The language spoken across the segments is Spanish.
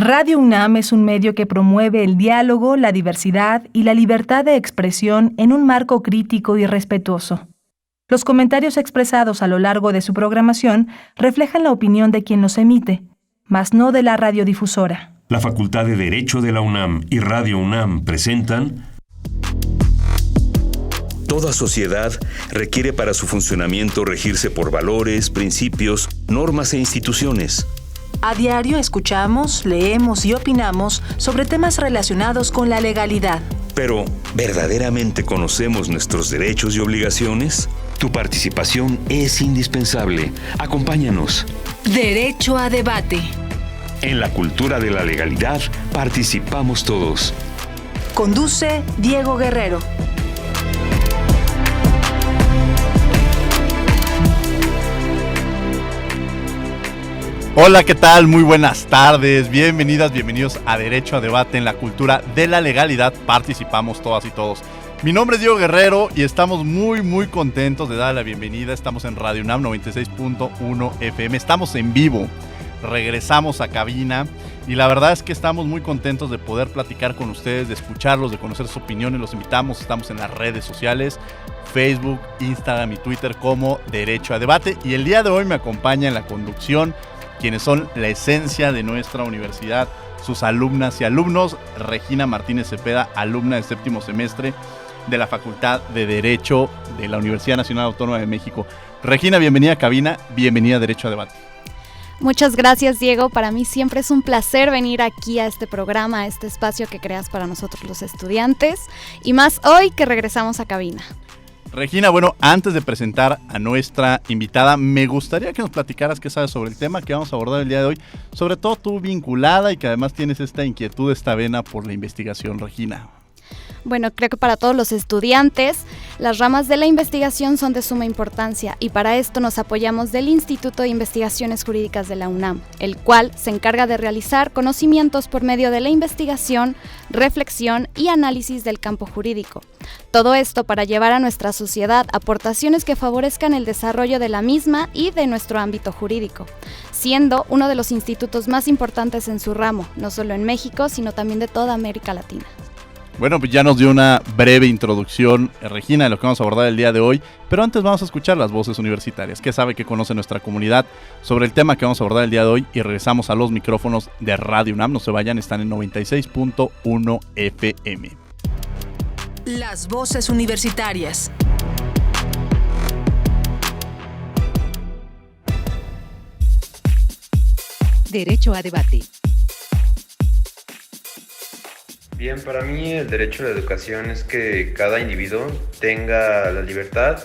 Radio UNAM es un medio que promueve el diálogo, la diversidad y la libertad de expresión en un marco crítico y respetuoso. Los comentarios expresados a lo largo de su programación reflejan la opinión de quien los emite, mas no de la radiodifusora. La Facultad de Derecho de la UNAM y Radio UNAM presentan... Toda sociedad requiere para su funcionamiento regirse por valores, principios, normas e instituciones. A diario escuchamos, leemos y opinamos sobre temas relacionados con la legalidad. Pero, ¿verdaderamente conocemos nuestros derechos y obligaciones? Tu participación es indispensable. Acompáñanos. Derecho a debate. En la cultura de la legalidad participamos todos. Conduce Diego Guerrero. Hola, ¿qué tal? Muy buenas tardes, bienvenidas, bienvenidos a Derecho a Debate en la cultura de la legalidad, participamos todas y todos. Mi nombre es Diego Guerrero y estamos muy contentos de dar la bienvenida. Estamos en Radio UNAM 96.1 FM, estamos en vivo, regresamos a cabina y la verdad es que estamos muy contentos de poder platicar con ustedes, de escucharlos, de conocer sus opiniones. Los invitamos, estamos en las redes sociales, Facebook, Instagram y Twitter como Derecho a Debate, y el día de hoy me acompaña en la conducción quienes son la esencia de nuestra universidad, sus alumnas y alumnos. Regina Martínez Cepeda, alumna de séptimo semestre de la Facultad de Derecho de la Universidad Nacional Autónoma de México. Regina, bienvenida a cabina, bienvenida a Derecho a Debate. Muchas gracias, Diego. Para mí siempre es un placer venir aquí a este programa, a este espacio que creas para nosotros los estudiantes, y más hoy que regresamos a cabina. Regina, bueno, antes de presentar a nuestra invitada, me gustaría que nos platicaras qué sabes sobre el tema que vamos a abordar el día de hoy, sobre todo tú vinculada y que además tienes esta inquietud, esta vena por la investigación, Regina. Bueno, creo que para todos los estudiantes, las ramas de la investigación son de suma importancia y para esto nos apoyamos del Instituto de Investigaciones Jurídicas de la UNAM, el cual se encarga de realizar conocimientos por medio de la investigación, reflexión y análisis del campo jurídico. Todo esto para llevar a nuestra sociedad aportaciones que favorezcan el desarrollo de la misma y de nuestro ámbito jurídico, siendo uno de los institutos más importantes en su ramo, no solo en México, sino también de toda América Latina. Bueno, pues ya nos dio una breve introducción, Regina, de lo que vamos a abordar el día de hoy, pero antes vamos a escuchar las voces universitarias. ¿Qué sabe que conoce nuestra comunidad sobre el tema que vamos a abordar el día de hoy? Y regresamos a los micrófonos de Radio UNAM. No se vayan, están en 96.1 FM. Las voces universitarias. Derecho a debate. Bien, para mí el derecho a la educación es que cada individuo tenga la libertad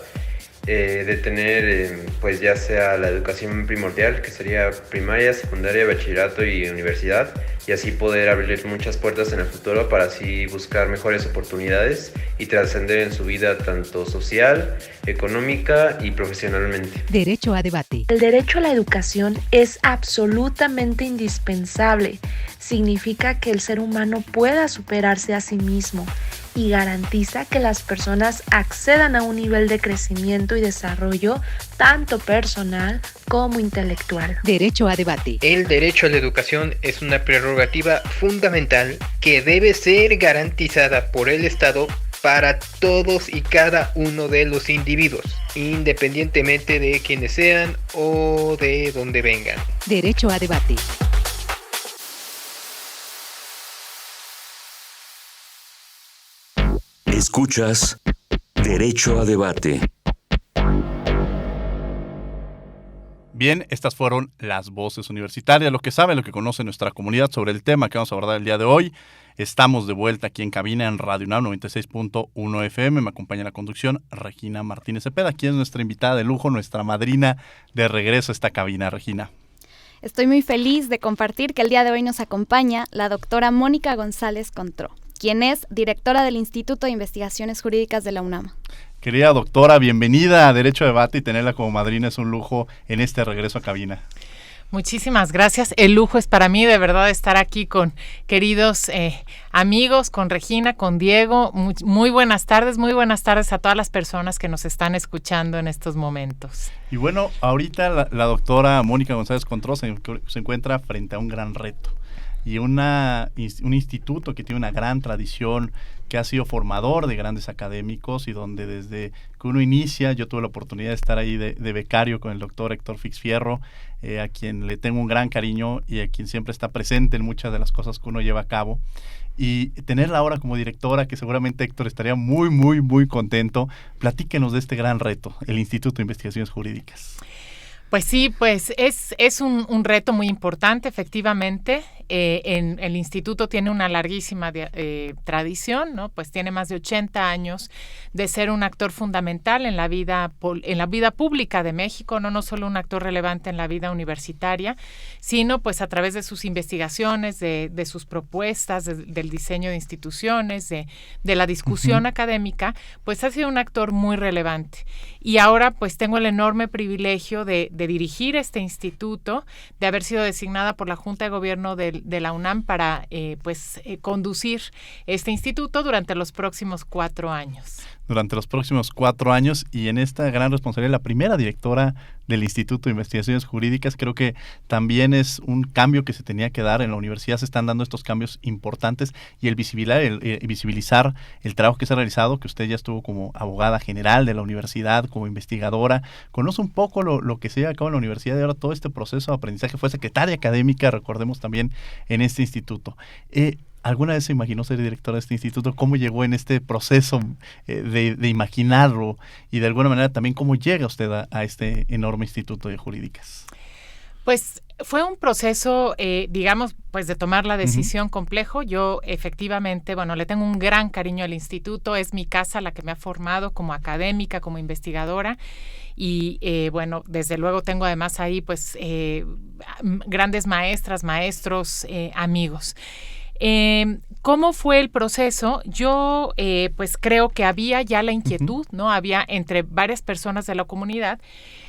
de tener, pues ya sea la educación primordial, que sería primaria, secundaria, bachillerato y universidad, y así poder abrir muchas puertas en el futuro para así buscar mejores oportunidades y trascender en su vida tanto social, económica y profesionalmente. Derecho a debate. El derecho a la educación es absolutamente indispensable. Significa que el ser humano pueda superarse a sí mismo y garantiza que las personas accedan a un nivel de crecimiento y desarrollo tanto personal como intelectual. Derecho a debate. El derecho a la educación es una prerrogativa fundamental que debe ser garantizada por el Estado para todos y cada uno de los individuos, independientemente de quienes sean o de dónde vengan. Derecho a debate. Escuchas Derecho a Debate. Bien, estas fueron las voces universitarias, lo que sabe, lo que conoce nuestra comunidad sobre el tema que vamos a abordar el día de hoy. Estamos de vuelta aquí en cabina en Radio UNAM 96.1 FM. Me acompaña en la conducción Regina Martínez Cepeda, quien es nuestra invitada de lujo, nuestra madrina de regreso a esta cabina. Regina. Estoy muy feliz de compartir que el día de hoy nos acompaña la doctora Mónica González Contró, quien es directora del Instituto de Investigaciones Jurídicas de la UNAM. Querida doctora, bienvenida a Derecho a Debate, y tenerla como madrina es un lujo en este regreso a cabina. Muchísimas gracias. El lujo es para mí de verdad estar aquí con queridos amigos, con Regina, con Diego. Muy buenas tardes a todas las personas que nos están escuchando en estos momentos. Y bueno, ahorita la doctora Mónica González Contró se encuentra frente a un gran reto. y un instituto que tiene una gran tradición, que ha sido formador de grandes académicos y donde desde que uno inicia, yo tuve la oportunidad de estar ahí de becario con el doctor Héctor Fix Fierro, a quien le tengo un gran cariño y a quien siempre está presente en muchas de las cosas que uno lleva a cabo. Y tenerla ahora como directora, que seguramente Héctor estaría muy, muy, muy contento. Platíquenos de este gran reto, el Instituto de Investigaciones Jurídicas. Pues sí, pues es un reto muy importante, efectivamente. El instituto tiene una larguísima tradición, ¿no? Pues tiene más de 80 años de ser un actor fundamental en la vida pública de México, no solo un actor relevante en la vida universitaria, sino pues a través de sus investigaciones, de sus propuestas, del diseño de instituciones, de la discusión académica, pues ha sido un actor muy relevante. Y ahora pues tengo el enorme privilegio de dirigir este instituto, de haber sido designada por la Junta de Gobierno de la UNAM para conducir este instituto durante los próximos 4 años. Durante los próximos 4 años, y en esta gran responsabilidad, la primera directora del Instituto de Investigaciones Jurídicas. Creo que también es un cambio que se tenía que dar en la universidad. Se están dando estos cambios importantes y el visibilizar el trabajo que se ha realizado, que usted ya estuvo como abogada general de la universidad, como investigadora, conoce un poco lo que se lleva a cabo en la universidad y ahora todo este proceso de aprendizaje. Fue secretaria académica, recordemos, también en este instituto. ¿Alguna vez se imaginó ser directora de este instituto? ¿Cómo llegó en este proceso de imaginarlo? Y de alguna manera también, ¿cómo llega usted a este enorme instituto de jurídicas? Pues fue un proceso, digamos, pues de tomar la decisión complejo. Yo efectivamente, le tengo un gran cariño al instituto. Es mi casa la que me ha formado como académica, como investigadora. Y desde luego tengo además ahí pues grandes maestras, maestros, amigos. ¿Cómo fue el proceso? Yo pues creo que había ya la inquietud, ¿no? Había entre varias personas de la comunidad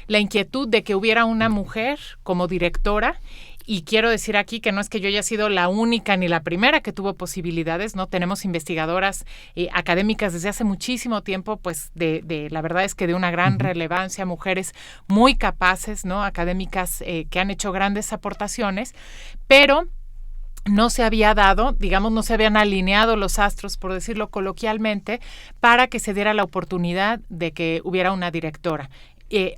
la inquietud de que hubiera una mujer como directora. Y quiero decir aquí que no es que yo haya sido la única ni la primera que tuvo posibilidades, ¿no? Tenemos investigadoras académicas desde hace muchísimo tiempo, pues la verdad es que de una gran relevancia, mujeres muy capaces, ¿no? Académicas que han hecho grandes aportaciones, pero no se había dado, digamos, no se habían alineado los astros, por decirlo coloquialmente, para que se diera la oportunidad de que hubiera una directora.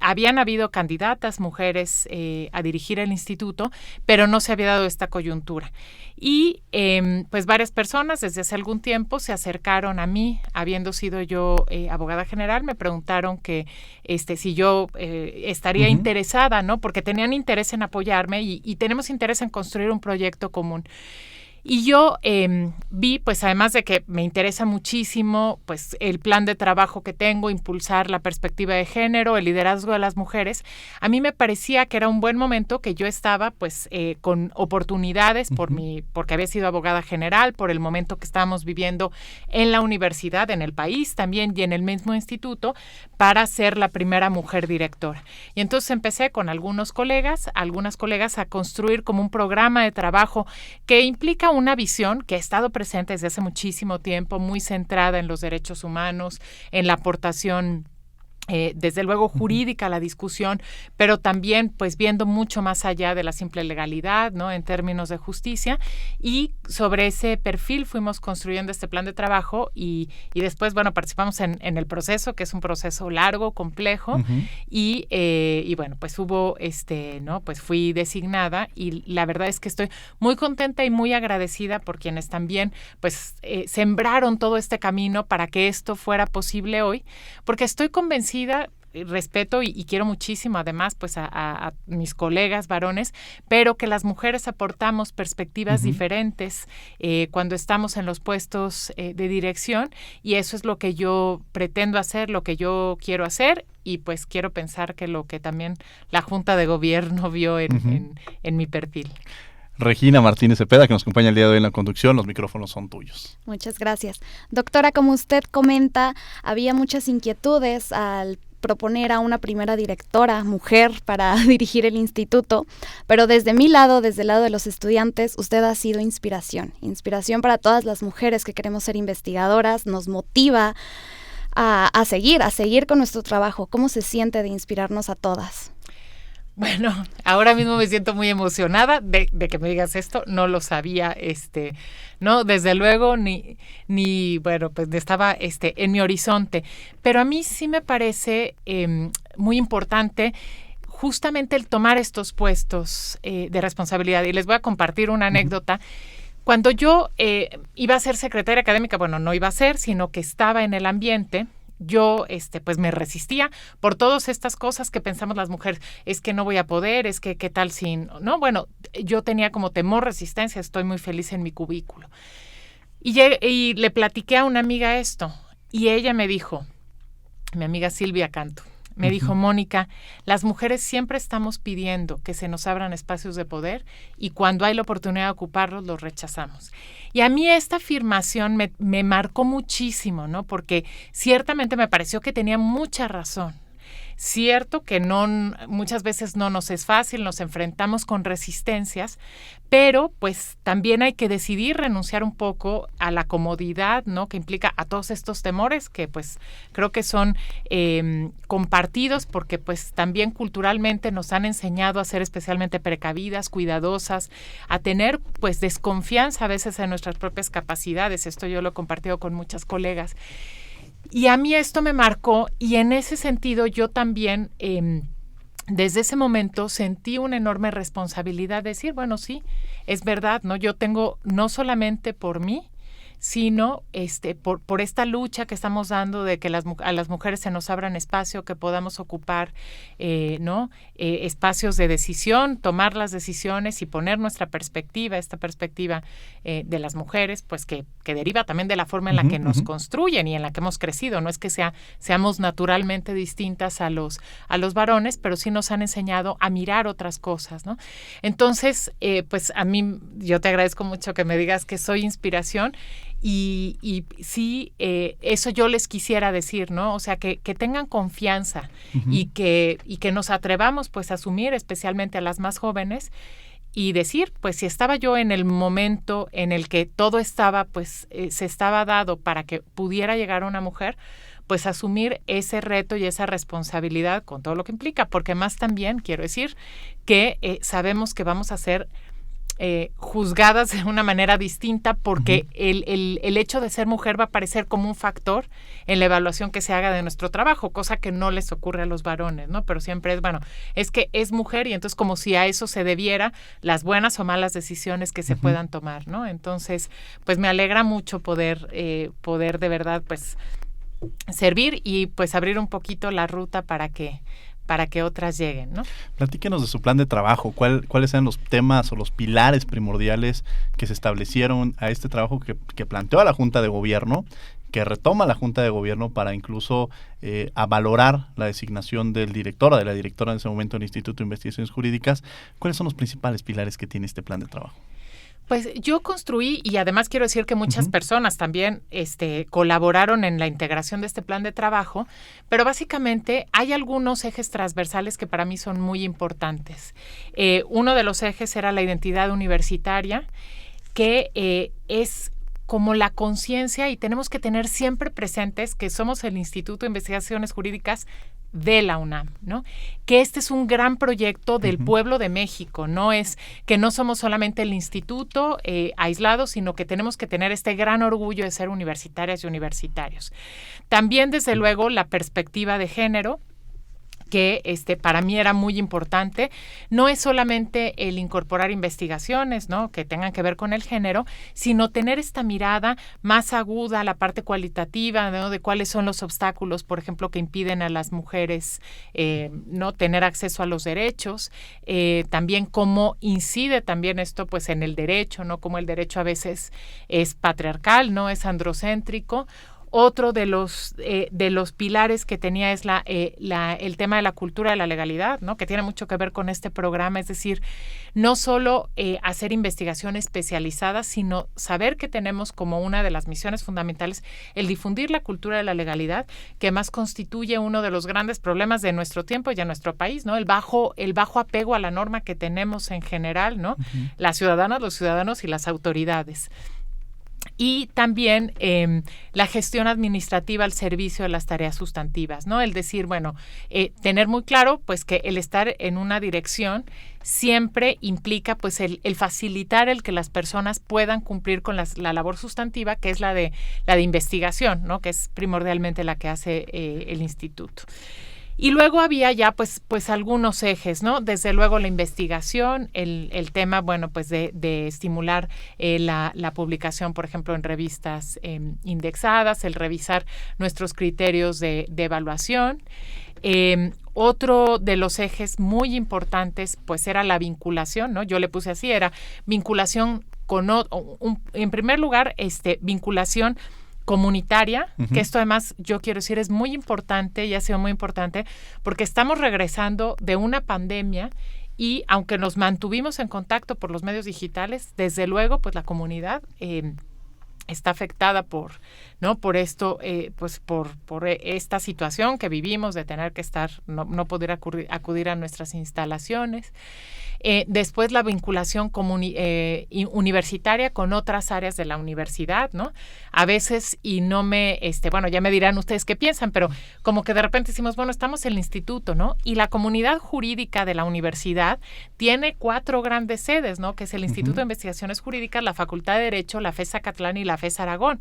Habían habido candidatas mujeres a dirigir el instituto, pero no se había dado esta coyuntura. Y pues varias personas desde hace algún tiempo se acercaron a mí, habiendo sido yo abogada general, me preguntaron que si yo estaría interesada, ¿no? Porque tenían interés en apoyarme y tenemos interés en construir un proyecto común. Y yo vi, pues además de que me interesa muchísimo pues el plan de trabajo que tengo, impulsar la perspectiva de género, el liderazgo de las mujeres, a mí me parecía que era un buen momento, que yo estaba pues con oportunidades porque había sido abogada general, por el momento que estábamos viviendo en la universidad, en el país también y en el mismo instituto, para ser la primera mujer directora. Y entonces empecé con algunas colegas a construir como un programa de trabajo que implica una visión que ha estado presente desde hace muchísimo tiempo, muy centrada en los derechos humanos, en la aportación desde luego jurídica a la discusión, pero también pues viendo mucho más allá de la simple legalidad, ¿no? En términos de justicia, y sobre ese perfil fuimos construyendo este plan de trabajo y después, participamos en el proceso, que es un proceso largo, complejo, y pues hubo, ¿no? Pues fui designada y la verdad es que estoy muy contenta y muy agradecida por quienes también pues sembraron todo este camino para que esto fuera posible hoy, porque estoy convencida, respeto y quiero muchísimo además pues a mis colegas varones, pero que las mujeres aportamos perspectivas diferentes cuando estamos en los puestos de dirección, y eso es lo que yo pretendo hacer, lo que yo quiero hacer, y pues quiero pensar que lo que también la Junta de Gobierno vio en mi perfil. Regina Martínez Cepeda, que nos acompaña el día de hoy en la conducción, los micrófonos son tuyos. Muchas gracias. Doctora, como usted comenta, había muchas inquietudes al proponer a una primera directora mujer para dirigir el instituto, pero desde mi lado, desde el lado de los estudiantes, usted ha sido inspiración para todas las mujeres que queremos ser investigadoras, nos motiva a seguir con nuestro trabajo. ¿Cómo se siente de inspirarnos a todas? Bueno, ahora mismo me siento muy emocionada de que me digas esto, no lo sabía, no, desde luego, ni bueno, pues estaba en mi horizonte, pero a mí sí me parece muy importante justamente el tomar estos puestos de responsabilidad, y les voy a compartir una anécdota. Cuando yo iba a ser secretaria académica, bueno, no iba a ser, sino que estaba en el ambiente, yo pues me resistía por todas estas cosas que pensamos las mujeres, es que no voy a poder, es que qué tal si, no, bueno, yo tenía como temor, resistencia, estoy muy feliz en mi cubículo. Y le platiqué a una amiga esto, y ella me dijo, mi amiga Silvia Canto, me dijo, Mónica, las mujeres siempre estamos pidiendo que se nos abran espacios de poder y cuando hay la oportunidad de ocuparlos, los rechazamos. Y a mí esta afirmación me marcó muchísimo, ¿no? Porque ciertamente me pareció que tenía mucha razón. Cierto que muchas veces no nos es fácil, nos enfrentamos con resistencias, pero pues también hay que decidir renunciar un poco a la comodidad, ¿no? Que implica a todos estos temores que pues creo que son compartidos porque pues también culturalmente nos han enseñado a ser especialmente precavidas, cuidadosas, a tener pues desconfianza a veces en nuestras propias capacidades. Esto yo lo he compartido con muchas colegas. Y a mí esto me marcó y en ese sentido yo también desde ese momento sentí una enorme responsabilidad de decir, bueno, sí, es verdad, ¿no? Yo tengo no solamente por mí, sino por esta lucha que estamos dando de que a las mujeres se nos abran espacio, que podamos ocupar espacios de decisión, tomar las decisiones y poner nuestra perspectiva, esta perspectiva de las mujeres, pues que deriva también de la forma en la que nos construyen y en la que hemos crecido. No es que seamos naturalmente distintas a los varones, pero sí nos han enseñado a mirar otras cosas, ¿no? Entonces, pues a mí, yo te agradezco mucho que me digas que soy inspiración. Y sí, eso yo les quisiera decir, ¿no? O sea, que tengan confianza y que nos atrevamos pues a asumir, especialmente a las más jóvenes, y decir, pues si estaba yo en el momento en el que todo estaba, pues se estaba dado para que pudiera llegar una mujer, pues asumir ese reto y esa responsabilidad con todo lo que implica, porque más también quiero decir que sabemos que vamos a ser juzgadas de una manera distinta porque el hecho de ser mujer va a aparecer como un factor en la evaluación que se haga de nuestro trabajo, cosa que no les ocurre a los varones, ¿no? Pero siempre es que es mujer y entonces como si a eso se debiera las buenas o malas decisiones que se puedan tomar, ¿no? Entonces, pues me alegra mucho poder de verdad, pues, servir y pues abrir un poquito la ruta para que otras lleguen, ¿no? Platíquenos de su plan de trabajo. ¿Cuáles eran los temas o los pilares primordiales que se establecieron a este trabajo que planteó a la Junta de Gobierno, que retoma la Junta de Gobierno para incluso a valorar la designación del director o de la directora en ese momento del Instituto de Investigaciones Jurídicas? ¿Cuáles son los principales pilares que tiene este plan de trabajo? Pues yo construí, y además quiero decir que muchas personas también colaboraron en la integración de este plan de trabajo, pero básicamente hay algunos ejes transversales que para mí son muy importantes. Uno de los ejes era la identidad universitaria, que es como la conciencia, y tenemos que tener siempre presentes que somos el Instituto de Investigaciones Jurídicas de la UNAM, ¿no? Que este es un gran proyecto del pueblo de México, no es que no somos solamente el instituto aislado, sino que tenemos que tener este gran orgullo de ser universitarias y universitarios. También, desde luego, la perspectiva de género, que para mí era muy importante. No es solamente el incorporar investigaciones, ¿no?, que tengan que ver con el género, sino tener esta mirada más aguda a la parte cualitativa, ¿no?, de cuáles son los obstáculos, por ejemplo, que impiden a las mujeres no tener acceso a los derechos, también cómo incide también esto pues en el derecho, ¿no?, cómo el derecho a veces es patriarcal, no es androcéntrico. Otro de los pilares que tenía es el tema de la cultura de la legalidad, ¿no?, que tiene mucho que ver con este programa, es decir, no solo hacer investigación especializada, sino saber que tenemos como una de las misiones fundamentales el difundir la cultura de la legalidad, que más constituye uno de los grandes problemas de nuestro tiempo y de nuestro país, ¿no? El bajo apego a la norma que tenemos en general, ¿no? Las ciudadanas, los ciudadanos y las autoridades. y también la gestión administrativa al servicio de las tareas sustantivas, ¿no? El decir, bueno, tener muy claro pues que el estar en una dirección siempre implica pues el facilitar el que las personas puedan cumplir con la labor sustantiva, que es la de investigación, ¿no? Que es primordialmente la que hace el instituto. Y luego había ya pues algunos ejes, ¿no? Desde luego la investigación, el tema, bueno, pues de estimular la publicación, por ejemplo, en revistas indexadas, el revisar nuestros criterios de evaluación. Otro de los ejes muy importantes, pues era la vinculación, ¿no? Yo le puse así, era vinculación en primer lugar, vinculación comunitaria, que esto además yo quiero decir es muy importante y ha sido muy importante porque estamos regresando de una pandemia y aunque nos mantuvimos en contacto por los medios digitales, desde luego pues la comunidad está afectada por esto, pues por esta situación que vivimos de tener que no poder acudir a nuestras instalaciones. Después la vinculación universitaria con otras áreas de la universidad, ¿no? A veces, y no me, ya me dirán ustedes qué piensan, pero como que de repente decimos, bueno, estamos en el instituto, ¿no? Y la comunidad jurídica de la universidad tiene 4 grandes sedes, ¿no? Que es el Instituto de Investigaciones Jurídicas, la Facultad de Derecho, la FES Zacatlán y la FES Aragón.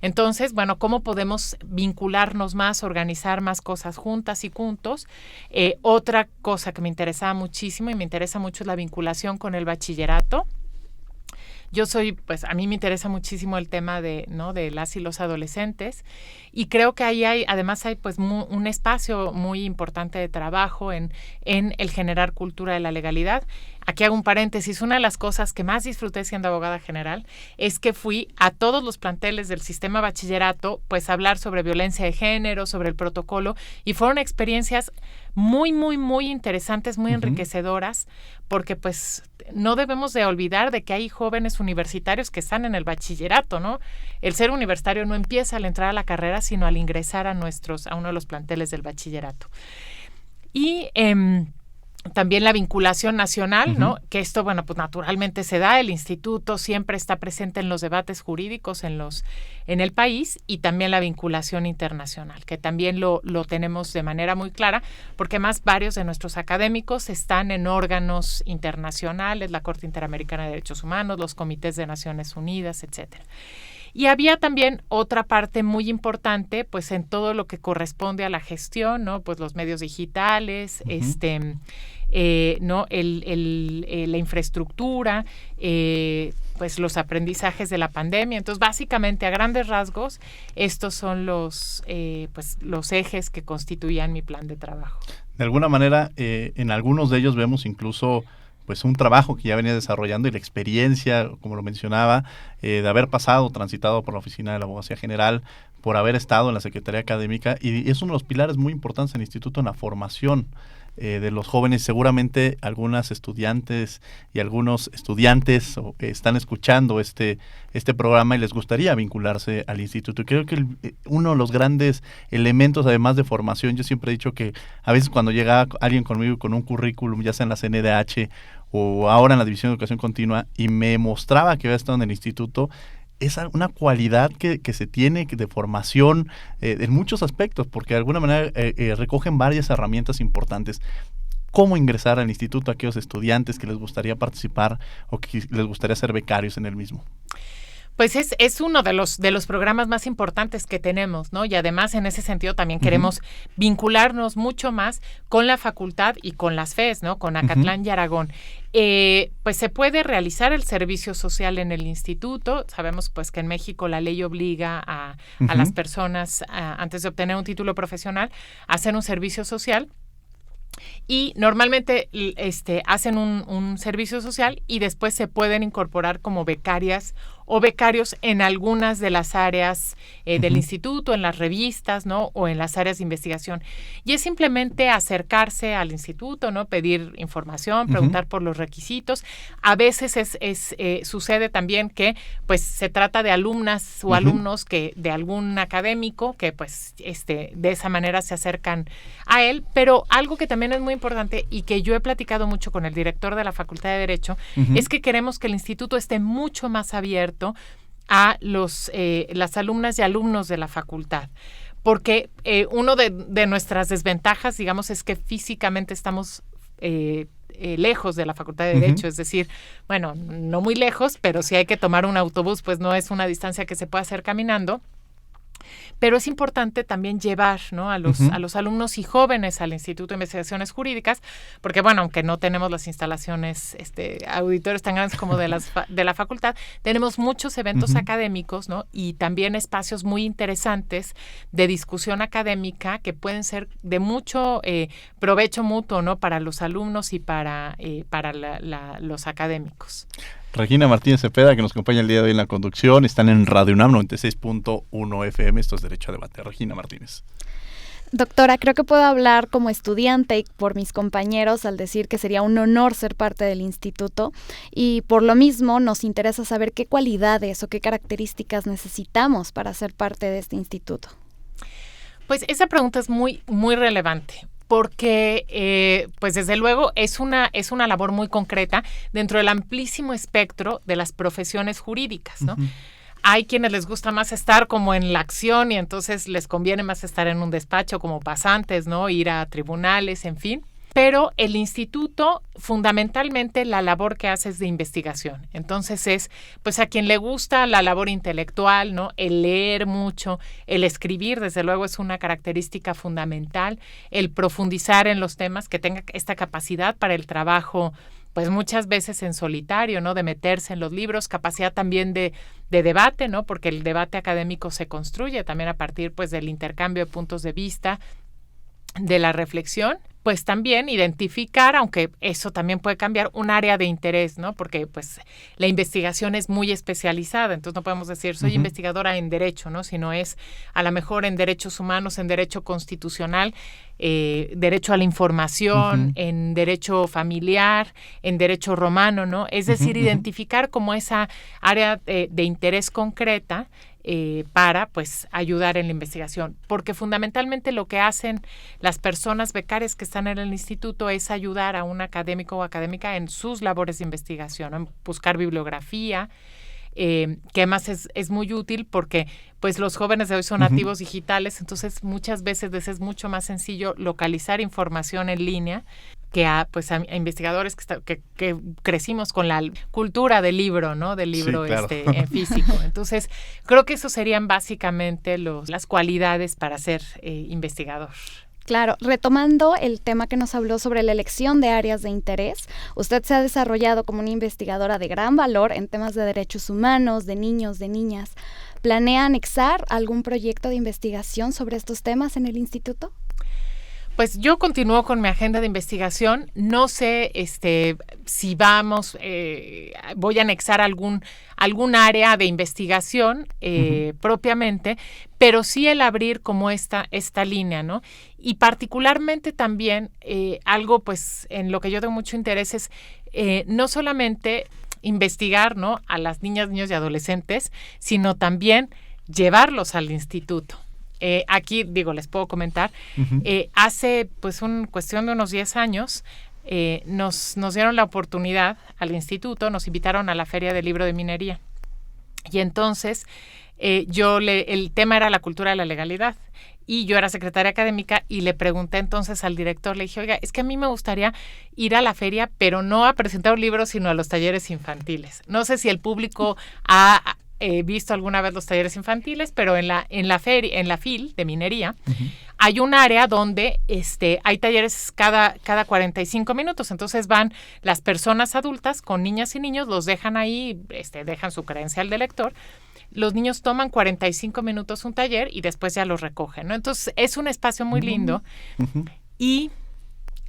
Entonces, bueno, ¿cómo podemos vincularnos más, organizar más cosas juntas y juntos? Otra cosa que me interesaba muchísimo y me interesa mucho es la vinculación con el bachillerato. A mí me interesa muchísimo el tema de las y los adolescentes y creo que ahí hay pues un espacio muy importante de trabajo en el generar cultura de la legalidad. Aquí hago un paréntesis, una de las cosas que más disfruté siendo abogada general es que fui a todos los planteles del sistema bachillerato pues a hablar sobre violencia de género, sobre el protocolo y fueron experiencias muy, muy, muy interesantes, muy enriquecedoras porque pues no debemos de olvidar de que hay jóvenes universitarios que están en el bachillerato, ¿no? El ser universitario no empieza al entrar a la carrera, sino al ingresar a uno de los planteles del bachillerato. Y también la vinculación nacional, ¿no? Que esto, bueno, pues naturalmente se da. El instituto siempre está presente en los debates jurídicos en el país y también la vinculación internacional, que también lo tenemos de manera muy clara, porque más varios de nuestros académicos están en órganos internacionales, la Corte Interamericana de Derechos Humanos, los comités de Naciones Unidas, etcétera. Y había también otra parte muy importante, pues en todo lo que corresponde a la gestión, ¿no? Pues los medios digitales, la infraestructura, pues los aprendizajes de la pandemia. Entonces, básicamente, a grandes rasgos, estos son los ejes que constituían mi plan de trabajo. De alguna manera, en algunos de ellos vemos incluso pues un trabajo que ya venía desarrollando y la experiencia, como lo mencionaba, de haber transitado por la Oficina de la Abogacía General, por haber estado en la Secretaría Académica, y es uno de los pilares muy importantes en el instituto en la formación de los jóvenes. Seguramente algunas estudiantes y algunos estudiantes están escuchando este programa y les gustaría vincularse al instituto. Y creo que uno de los grandes elementos, además de formación, yo siempre he dicho que a veces cuando llega alguien conmigo con un currículum, ya sea en la CNDH o ahora en la División de Educación Continua, y me mostraba que había estado en el instituto, es una cualidad que se tiene de formación en muchos aspectos, porque de alguna manera recogen varias herramientas importantes. ¿Cómo ingresar al instituto a aquellos estudiantes que les gustaría participar o que les gustaría ser becarios en el mismo? Pues es uno de los programas más importantes que tenemos, ¿no? Y además en ese sentido también queremos vincularnos mucho más con la facultad y con las FES, ¿no? Con Acatlán y Aragón. Pues se puede realizar el servicio social en el instituto. Sabemos pues que en México la ley obliga a las personas antes de obtener un título profesional a hacer un servicio social. Y normalmente hacen un servicio social y después se pueden incorporar como becarias o becarios en algunas de las áreas del instituto, en las revistas, ¿no? O en las áreas de investigación. Y es simplemente acercarse al instituto, ¿no? Pedir información, preguntar por los requisitos. A veces sucede también que pues se trata de alumnas o alumnos que de algún académico que pues de esa manera se acercan a él. Pero algo que también es muy importante y que yo he platicado mucho con el director de la Facultad de Derecho es que queremos que el instituto esté mucho más abierto a las alumnas y alumnos de la facultad. Porque uno de nuestras desventajas, digamos, es que físicamente estamos lejos de la Facultad de Derecho, es decir, bueno, no muy lejos, pero si hay que tomar un autobús, pues no es una distancia que se pueda hacer caminando. Pero es importante también llevar, ¿no?, a los alumnos y jóvenes al Instituto de Investigaciones Jurídicas, porque, bueno, aunque no tenemos las instalaciones, auditorios tan grandes como de la facultad, tenemos muchos eventos académicos, ¿no?, y también espacios muy interesantes de discusión académica que pueden ser de mucho provecho mutuo, ¿no?, para los alumnos y para los académicos. Regina Martínez Cepeda, que nos acompaña el día de hoy en la conducción, están en Radio UNAM 96.1 FM, esto es Derecho a Debate. Regina Martínez. Doctora, creo que puedo hablar como estudiante y por mis compañeros al decir que sería un honor ser parte del instituto, y por lo mismo nos interesa saber qué cualidades o qué características necesitamos para ser parte de este instituto. Pues esa pregunta es muy, muy relevante. Porque, pues desde luego, es una labor muy concreta dentro del amplísimo espectro de las profesiones jurídicas, ¿no? Hay quienes les gusta más estar como en la acción y entonces les conviene más estar en un despacho como pasantes, ¿no? Ir a tribunales, en fin. Pero el instituto, fundamentalmente, la labor que hace es de investigación. Entonces es, pues, a quien le gusta la labor intelectual, ¿no?, el leer mucho, el escribir, desde luego, es una característica fundamental, el profundizar en los temas, que tenga esta capacidad para el trabajo, pues, muchas veces en solitario, ¿no?, de meterse en los libros, capacidad también de debate, ¿no?, porque el debate académico se construye también a partir, pues, del intercambio de puntos de vista, de la reflexión. Pues también identificar, aunque eso también puede cambiar, un área de interés, ¿no? Porque pues la investigación es muy especializada, entonces no podemos decir soy investigadora en derecho, ¿no? Sino es a lo mejor en derechos humanos, en derecho constitucional, derecho a la información, en derecho familiar, en derecho romano, ¿no? Es decir, identificar como esa área de interés concreta para pues ayudar en la investigación, porque fundamentalmente lo que hacen las personas becarias que están en el instituto es ayudar a un académico o académica en sus labores de investigación, ¿no?, en buscar bibliografía, que además es muy útil porque pues los jóvenes de hoy son nativos digitales, entonces muchas veces les es mucho más sencillo localizar información en línea que a investigadores que crecimos con la cultura del libro, ¿no? Del libro sí, claro. En físico. Entonces, creo que esos serían básicamente las cualidades para ser investigador. Claro, retomando el tema que nos habló sobre la elección de áreas de interés, usted se ha desarrollado como una investigadora de gran valor en temas de derechos humanos, de niños, de niñas. ¿Planea anexar algún proyecto de investigación sobre estos temas en el instituto? Pues yo continúo con mi agenda de investigación. No sé si voy a anexar algún área de investigación propiamente, pero sí el abrir como esta línea, ¿no? Y particularmente también algo pues en lo que yo tengo mucho interés es no solamente investigar, ¿no?, a las niñas, niños y adolescentes, sino también llevarlos al instituto. Aquí, les puedo comentar, hace pues cuestión de unos 10 años nos dieron la oportunidad al instituto, nos invitaron a la Feria del Libro de Minería. Y entonces el tema era la cultura de la legalidad. Y yo era secretaria académica y le pregunté entonces al director, le dije, oiga, es que a mí me gustaría ir a la feria, pero no a presentar un libro, sino a los talleres infantiles. No sé si el público ha visto alguna vez los talleres infantiles, pero en la feria, en la FIL de minería, hay un área donde hay talleres cada 45 minutos. Entonces van las personas adultas con niñas y niños, los dejan ahí, dejan su credencial de lector. Los niños toman 45 minutos un taller y después ya los recogen, ¿no? Entonces es un espacio muy lindo y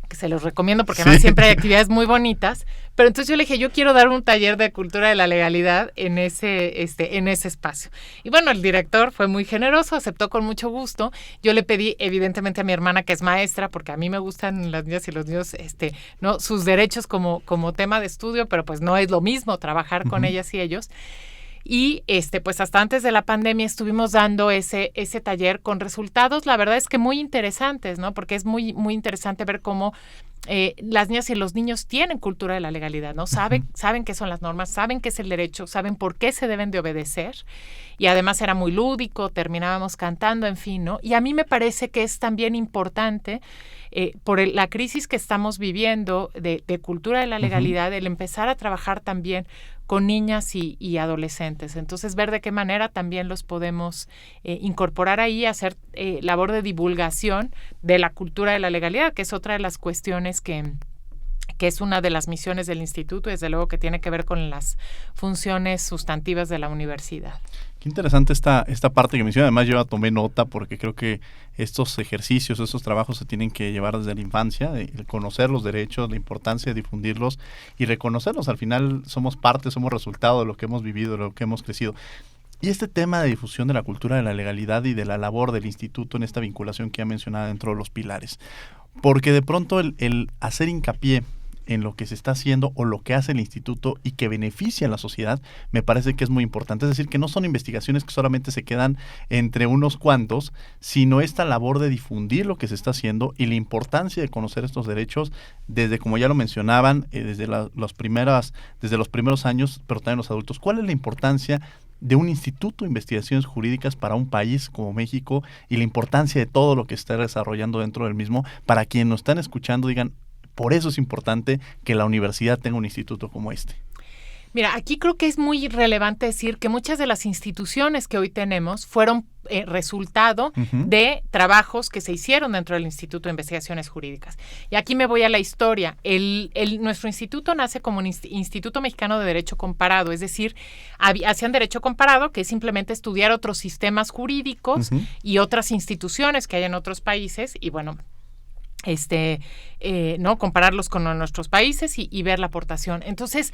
que se los recomiendo porque además siempre hay actividades muy bonitas. Pero entonces yo le dije, yo quiero dar un taller de cultura de la legalidad en ese espacio. Y bueno, el director fue muy generoso, aceptó con mucho gusto. Yo le pedí evidentemente a mi hermana, que es maestra, porque a mí me gustan las niñas y los niños, no sus derechos como tema de estudio, pero pues no es lo mismo trabajar con ellas y ellos. Y pues hasta antes de la pandemia estuvimos dando ese taller con resultados, la verdad es que muy interesantes, ¿no? Porque es muy, muy interesante ver cómo las niñas y los niños tienen cultura de la legalidad, ¿no? Saben qué son las normas, saben qué es el derecho, saben por qué se deben de obedecer, y además era muy lúdico, terminábamos cantando, en fin, ¿no? Y a mí me parece que es también importante por la crisis que estamos viviendo de cultura de la legalidad, el empezar a trabajar también con niñas y adolescentes. Entonces, ver de qué manera también los podemos incorporar ahí, hacer labor de divulgación de la cultura de la legalidad, que es otra de las cuestiones que es una de las misiones del instituto, y desde luego que tiene que ver con las funciones sustantivas de la universidad. Qué interesante esta parte que menciona. Además, yo tomé nota porque creo que estos ejercicios, estos trabajos se tienen que llevar desde la infancia, el conocer los derechos, la importancia de difundirlos y reconocerlos. Al final somos parte, somos resultado de lo que hemos vivido, de lo que hemos crecido. Y este tema de difusión de la cultura de la legalidad y de la labor del instituto en esta vinculación que ya mencionaba dentro de los pilares. Porque de pronto el hacer hincapié en lo que se está haciendo o lo que hace el instituto y que beneficia a la sociedad, me parece que es muy importante. Es decir, que no son investigaciones que solamente se quedan entre unos cuantos, sino esta labor de difundir lo que se está haciendo y la importancia de conocer estos derechos desde, como ya lo mencionaban, desde los primeros años, pero también los adultos. ¿Cuál es la importancia de un instituto de investigaciones jurídicas para un país como México y la importancia de todo lo que está desarrollando dentro del mismo, para quienes nos están escuchando digan, por eso es importante que la universidad tenga un instituto como este? Mira, aquí creo que es muy relevante decir que muchas de las instituciones que hoy tenemos fueron resultado de trabajos que se hicieron dentro del Instituto de Investigaciones Jurídicas. Y aquí me voy a la historia. Nuestro instituto nace como un Instituto Mexicano de Derecho Comparado, es decir, hacían derecho comparado, que es simplemente estudiar otros sistemas jurídicos y otras instituciones que hay en otros países, y bueno, ¿no? Compararlos con nuestros países y ver la aportación. Entonces,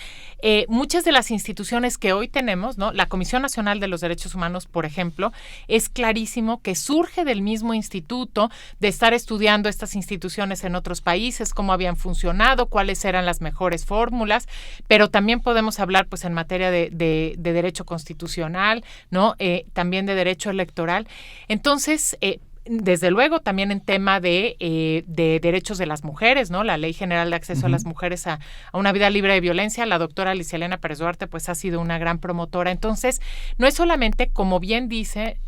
muchas de las instituciones que hoy tenemos, ¿no? La Comisión Nacional de los Derechos Humanos, por ejemplo, es clarísimo que surge del mismo instituto, de estar estudiando estas instituciones en otros países, cómo habían funcionado, cuáles eran las mejores fórmulas, pero también podemos hablar, pues, en materia de derecho constitucional, ¿no? También de derecho electoral. Entonces, desde luego, también en tema de derechos de las mujeres, ¿no? La Ley General de Acceso a las Mujeres a una vida libre de violencia, la doctora Alicia Elena Pérez Duarte, pues ha sido una gran promotora. Entonces, no es solamente, como bien dice,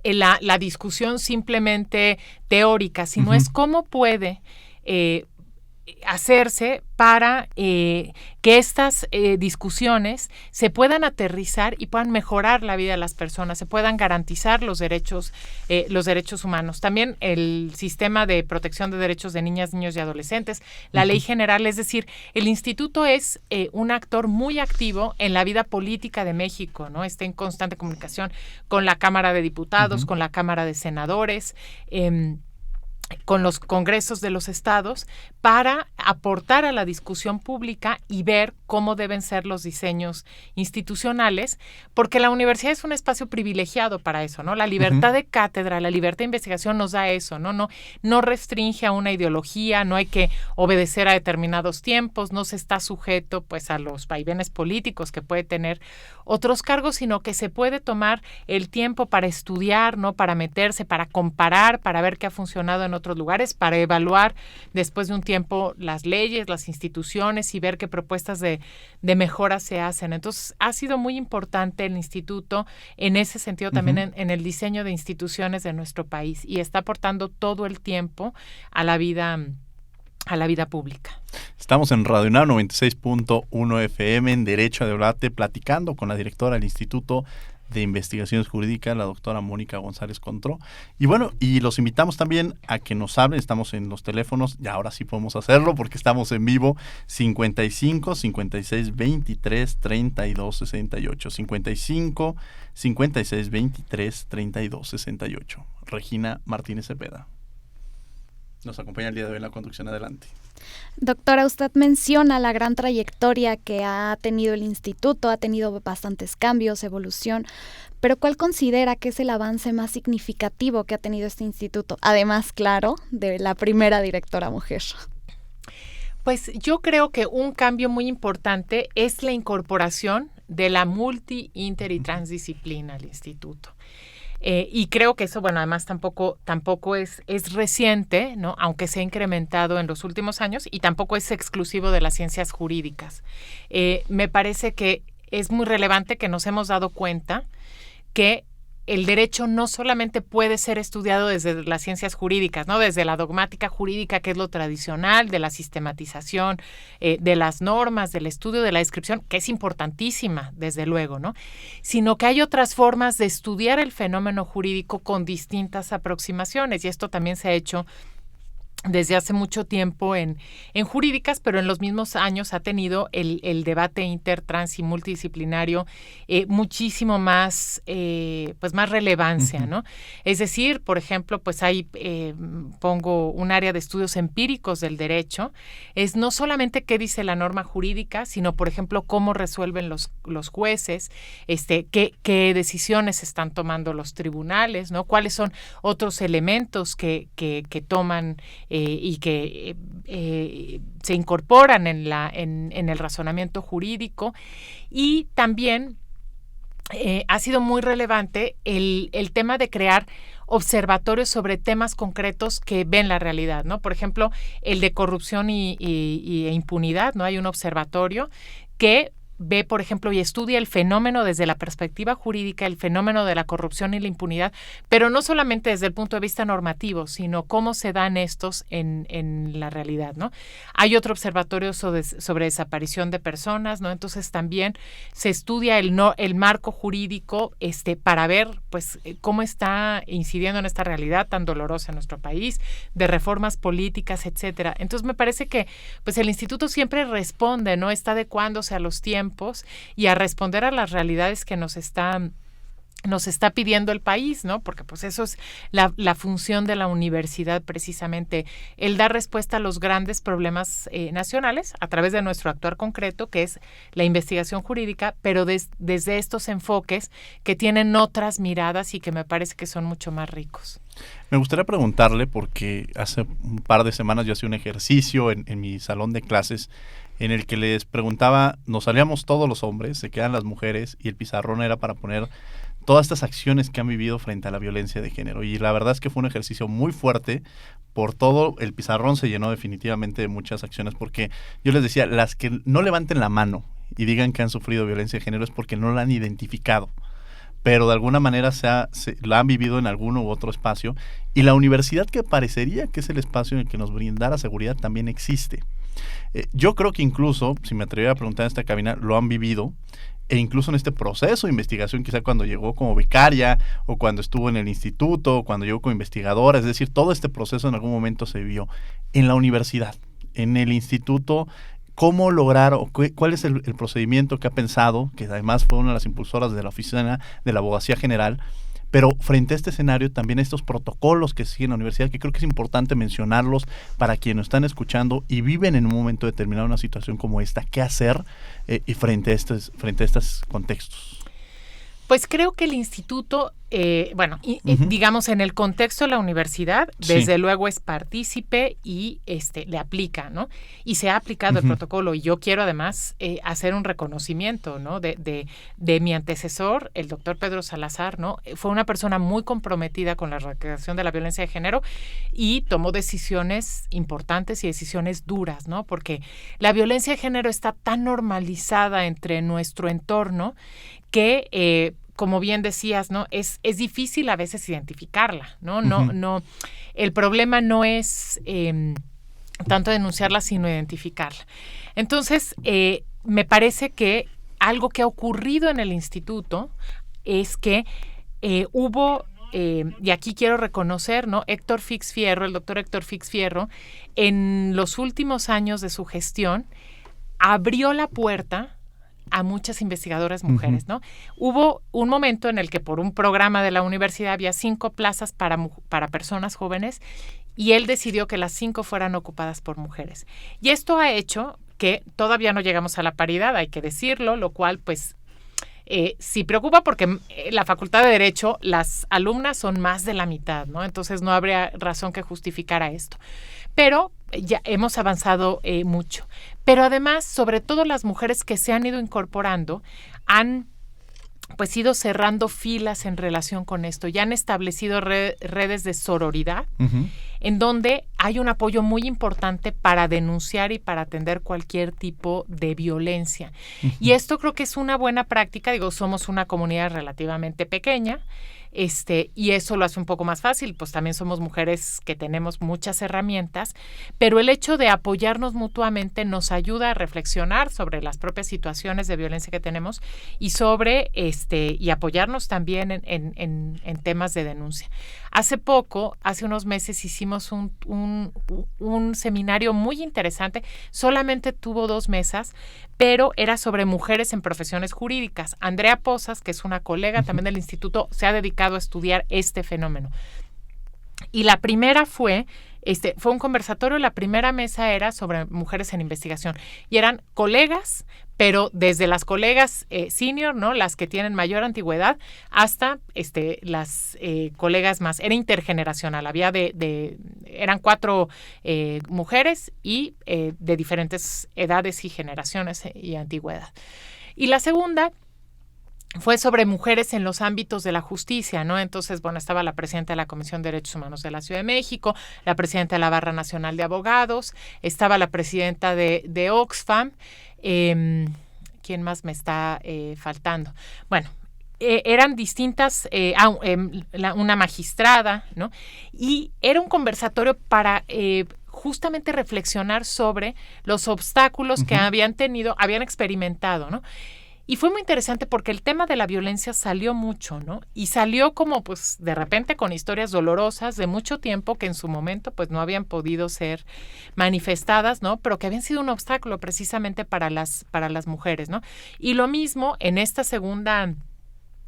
la discusión simplemente teórica, sino es cómo puede hacerse para que estas discusiones se puedan aterrizar y puedan mejorar la vida de las personas, se puedan garantizar los derechos humanos. También el sistema de protección de derechos de niñas, niños y adolescentes, la ley general, es decir, el instituto es un actor muy activo en la vida política de México, ¿no? Está en constante comunicación con la Cámara de Diputados, con la Cámara de Senadores, con los congresos de los estados, para aportar a la discusión pública y ver cómo deben ser los diseños institucionales, porque la universidad es un espacio privilegiado para eso, ¿no? La libertad de cátedra, la libertad de investigación nos da eso, ¿no? No restringe a una ideología, no hay que obedecer a determinados tiempos, no se está sujeto, pues, a los vaivenes políticos que puede tener otros cargos, sino que se puede tomar el tiempo para estudiar, ¿no? Para meterse, para comparar, para ver qué ha funcionado en otros lugares, para evaluar después de un tiempo las leyes, las instituciones y ver qué propuestas de mejora se hacen. Entonces, ha sido muy importante el instituto en ese sentido también en el diseño de instituciones de nuestro país, y está aportando todo el tiempo a la vida pública. Estamos en Radio UNAM 96.1 FM en Derecho a Debate, platicando con la directora del Instituto de Investigaciones Jurídicas, la doctora Mónica González Contró. Y bueno, y los invitamos también a que nos hablen. Estamos en los teléfonos, y ahora sí podemos hacerlo porque estamos en vivo, 55 56 23 32 68, 55 56 23 32 68. Regina Martínez Cepeda nos acompaña el día de hoy en la conducción. Adelante. Doctora, usted menciona la gran trayectoria que ha tenido el instituto, ha tenido bastantes cambios, evolución, pero ¿cuál considera que es el avance más significativo que ha tenido este instituto? Además, claro, de la primera directora mujer. Pues yo creo que un cambio muy importante es la incorporación de la multi, inter y transdisciplina al instituto. Y creo que eso, bueno, además tampoco es reciente, ¿no? Aunque se ha incrementado en los últimos años, y tampoco es exclusivo de las ciencias jurídicas. Me parece que es muy relevante que nos hemos dado cuenta que el derecho no solamente puede ser estudiado desde las ciencias jurídicas, ¿no? Desde la dogmática jurídica, que es lo tradicional, de la sistematización, de las normas, del estudio de la descripción, que es importantísima, desde luego, ¿no? Sino que hay otras formas de estudiar el fenómeno jurídico con distintas aproximaciones, y esto también se ha hecho desde hace mucho tiempo en jurídicas, pero en los mismos años ha tenido el debate inter, trans y multidisciplinario muchísimo más, pues más relevancia, ¿no? Es decir, por ejemplo, pues ahí pongo un área de estudios empíricos del derecho, es no solamente qué dice la norma jurídica, sino, por ejemplo, cómo resuelven los jueces, qué decisiones están tomando los tribunales, ¿no? Cuáles son otros elementos que toman y que se incorporan en el razonamiento jurídico. Y también ha sido muy relevante el tema de crear observatorios sobre temas concretos que ven la realidad, ¿no? Por ejemplo, el de corrupción e impunidad, ¿no? Hay un observatorio que ve, por ejemplo, y estudia el fenómeno desde la perspectiva jurídica, el fenómeno de la corrupción y la impunidad, pero no solamente desde el punto de vista normativo, sino cómo se dan estos en la realidad, ¿no? Hay otro observatorio sobre desaparición de personas, ¿no? Entonces también se estudia el marco jurídico para ver, pues, cómo está incidiendo en esta realidad tan dolorosa en nuestro país, de reformas políticas, etcétera. Entonces me parece que, pues, el instituto siempre responde, ¿no? Está adecuándose a los tiempos y a responder a las realidades que nos está pidiendo el país, ¿no? Porque pues eso es la función de la universidad, precisamente, el dar respuesta a los grandes problemas nacionales a través de nuestro actuar concreto, que es la investigación jurídica, pero desde estos enfoques que tienen otras miradas y que me parece que son mucho más ricos. Me gustaría preguntarle, porque hace un par de semanas yo hacía un ejercicio en mi salón de clases en el que les preguntaba, nos salíamos todos los hombres, se quedan las mujeres, y el pizarrón era para poner todas estas acciones que han vivido frente a la violencia de género. Y la verdad es que fue un ejercicio muy fuerte. Por todo, el pizarrón se llenó definitivamente de muchas acciones, porque yo les decía, las que no levanten la mano y digan que han sufrido violencia de género es porque no la han identificado, pero de alguna manera la han vivido en algún u otro espacio, y la universidad, que parecería que es el espacio en el que nos brindara seguridad, también existe. Yo creo que incluso, si me atreviera a preguntar en esta cabina, lo han vivido, e incluso en este proceso de investigación, quizá cuando llegó como becaria, o cuando estuvo en el instituto, o cuando llegó como investigadora, es decir, todo este proceso en algún momento se vivió en la universidad, en el instituto. ¿Cómo lograr o cuál es el procedimiento que ha pensado, que además fue una de las impulsoras de la Oficina de la Abogacía General, pero frente a este escenario también estos protocolos que siguen la universidad, que creo que es importante mencionarlos para quienes nos están escuchando y viven en un momento determinado una situación como esta? ¿Qué hacer y frente a estos contextos? Pues creo que el instituto, digamos, en el contexto de la universidad, desde luego es partícipe y le aplica, ¿no? Y se ha aplicado el protocolo. Y yo quiero además hacer un reconocimiento, ¿no? De mi antecesor, el doctor Pedro Salazar, ¿no? Fue una persona muy comprometida con la erradicación de la violencia de género y tomó decisiones importantes y decisiones duras, ¿no? Porque la violencia de género está tan normalizada entre nuestro entorno que como bien decías, ¿no? Es difícil a veces identificarla, ¿no? No, el problema no es tanto denunciarla, sino identificarla. Entonces, me parece que algo que ha ocurrido en el instituto es que hubo, y aquí quiero reconocer, ¿no? el doctor Héctor Fix Fierro, en los últimos años de su gestión, abrió la puerta a muchas investigadoras mujeres, ¿no? Hubo un momento en el que por un programa de la universidad había 5 plazas para personas jóvenes, y él decidió que las 5 fueran ocupadas por mujeres. Y esto ha hecho que todavía no llegamos a la paridad, hay que decirlo, lo cual pues sí preocupa porque la Facultad de Derecho, las alumnas son más de la mitad, ¿no? Entonces no habría razón que justificara esto. Pero ya hemos avanzado mucho. Pero además, sobre todo las mujeres que se han ido incorporando, han pues ido cerrando filas en relación con esto. Ya han establecido redes de sororidad, en donde hay un apoyo muy importante para denunciar y para atender cualquier tipo de violencia. Y esto creo que es una buena práctica. Digo, somos una comunidad relativamente pequeña, y eso lo hace un poco más fácil, pues también somos mujeres que tenemos muchas herramientas, pero el hecho de apoyarnos mutuamente nos ayuda a reflexionar sobre las propias situaciones de violencia que tenemos y sobre y apoyarnos también en temas de denuncia. Hace unos meses hicimos un seminario muy interesante, solamente tuvo 2 mesas, pero era sobre mujeres en profesiones jurídicas. Andrea Pozas, que es una colega también del instituto, se ha dedicado a estudiar este fenómeno. Y la primera fue un conversatorio, la primera mesa era sobre mujeres en investigación y eran colegas, pero desde las colegas senior, ¿no? Las que tienen mayor antigüedad, hasta las colegas más. Era intergeneracional, eran 4 mujeres y de diferentes edades y generaciones y antigüedad. Y la segunda fue sobre mujeres en los ámbitos de la justicia, ¿no? Entonces, bueno, estaba la presidenta de la Comisión de Derechos Humanos de la Ciudad de México, la presidenta de la Barra Nacional de Abogados, estaba la presidenta de Oxfam. ¿Quién más me está faltando? Bueno, eran distintas, una magistrada, ¿no? Y era un conversatorio para justamente reflexionar sobre los obstáculos que habían experimentado, ¿no? Y fue muy interesante porque el tema de la violencia salió mucho, ¿no? Y salió como, pues, de repente con historias dolorosas de mucho tiempo que en su momento, pues, no habían podido ser manifestadas, ¿no? Pero que habían sido un obstáculo precisamente para las mujeres, ¿no? Y lo mismo en esta segunda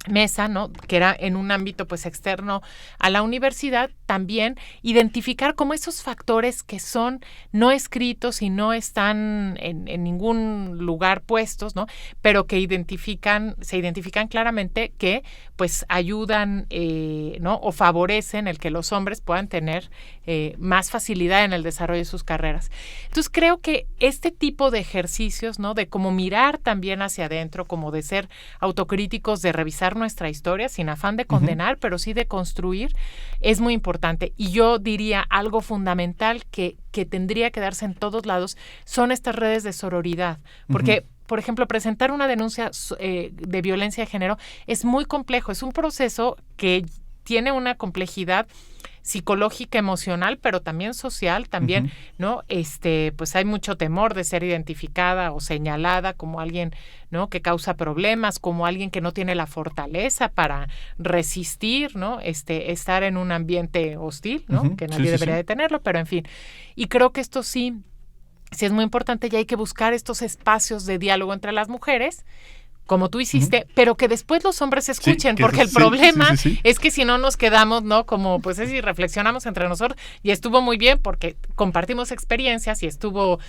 mesa, ¿no? Que era en un ámbito pues externo a la universidad, también identificar como esos factores que son no escritos y no están en ningún lugar puestos, ¿no? Pero que se identifican claramente que pues ayudan, ¿no? O favorecen el que los hombres puedan tener más facilidad en el desarrollo de sus carreras. Entonces creo que este tipo de ejercicios, ¿no? De como mirar también hacia adentro, como de ser autocríticos, de revisar nuestra historia sin afán de condenar, pero sí de construir, es muy importante. Y yo diría algo fundamental que tendría que darse en todos lados son estas redes de sororidad, porque por ejemplo, presentar una denuncia de violencia de género es muy complejo, es un proceso que tiene una complejidad psicológica, emocional, pero también social, también, ¿no? Pues hay mucho temor de ser identificada o señalada como alguien, ¿no? Que causa problemas, como alguien que no tiene la fortaleza para resistir, ¿no? Estar en un ambiente hostil, ¿no? Que nadie debería de tenerlo, pero en fin. Y creo que esto sí es muy importante y hay que buscar estos espacios de diálogo entre las mujeres, como tú hiciste, pero que después los hombres escuchen, porque el problema es que si no nos quedamos, ¿no? Como pues si reflexionamos entre nosotros, y estuvo muy bien porque compartimos experiencias y estuvo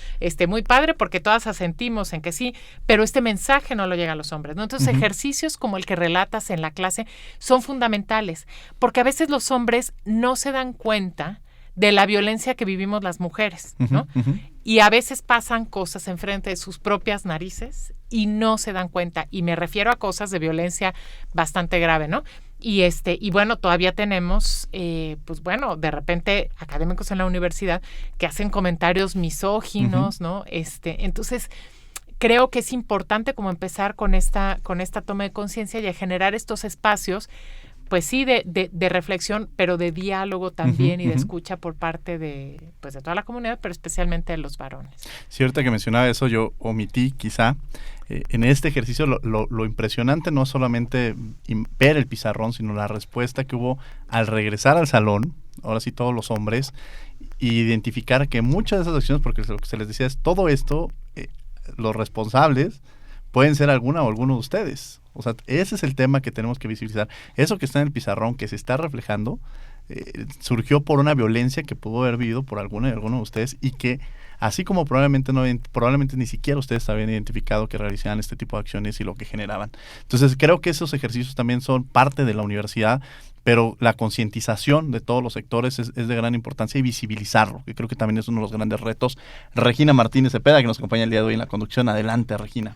muy padre porque todas asentimos en que sí, pero este mensaje no lo llega a los hombres, ¿no? Entonces ejercicios como el que relatas en la clase son fundamentales, porque a veces los hombres no se dan cuenta de la violencia que vivimos las mujeres, ¿no? Y a veces pasan cosas enfrente de sus propias narices y no se dan cuenta. Y me refiero a cosas de violencia bastante grave, ¿no? Y bueno, todavía tenemos, pues bueno, de repente académicos en la universidad que hacen comentarios misóginos, ¿no? Entonces, creo que es importante como empezar con esta toma de conciencia y a generar estos espacios, pues sí, de reflexión, pero de diálogo también y de escucha por parte de toda la comunidad, pero especialmente de los varones. Cierto que mencionaba eso, yo omití quizá en este ejercicio lo impresionante no solamente ver el pizarrón, sino la respuesta que hubo al regresar al salón, ahora sí todos los hombres, y identificar que muchas de esas acciones, porque lo que se les decía es todo esto, los responsables pueden ser alguna o alguno de ustedes. O sea, ese es el tema que tenemos que visibilizar. Eso que está en el pizarrón, que se está reflejando, surgió por una violencia que pudo haber vivido por alguno de ustedes y que así como probablemente ni siquiera ustedes habían identificado que realizaban este tipo de acciones y lo que generaban. Entonces creo que esos ejercicios también son parte de la universidad, pero la concientización de todos los sectores es de gran importancia y visibilizarlo, que creo que también es uno de los grandes retos. Regina Martínez Cepeda, que nos acompaña el día de hoy en la conducción. Adelante, Regina.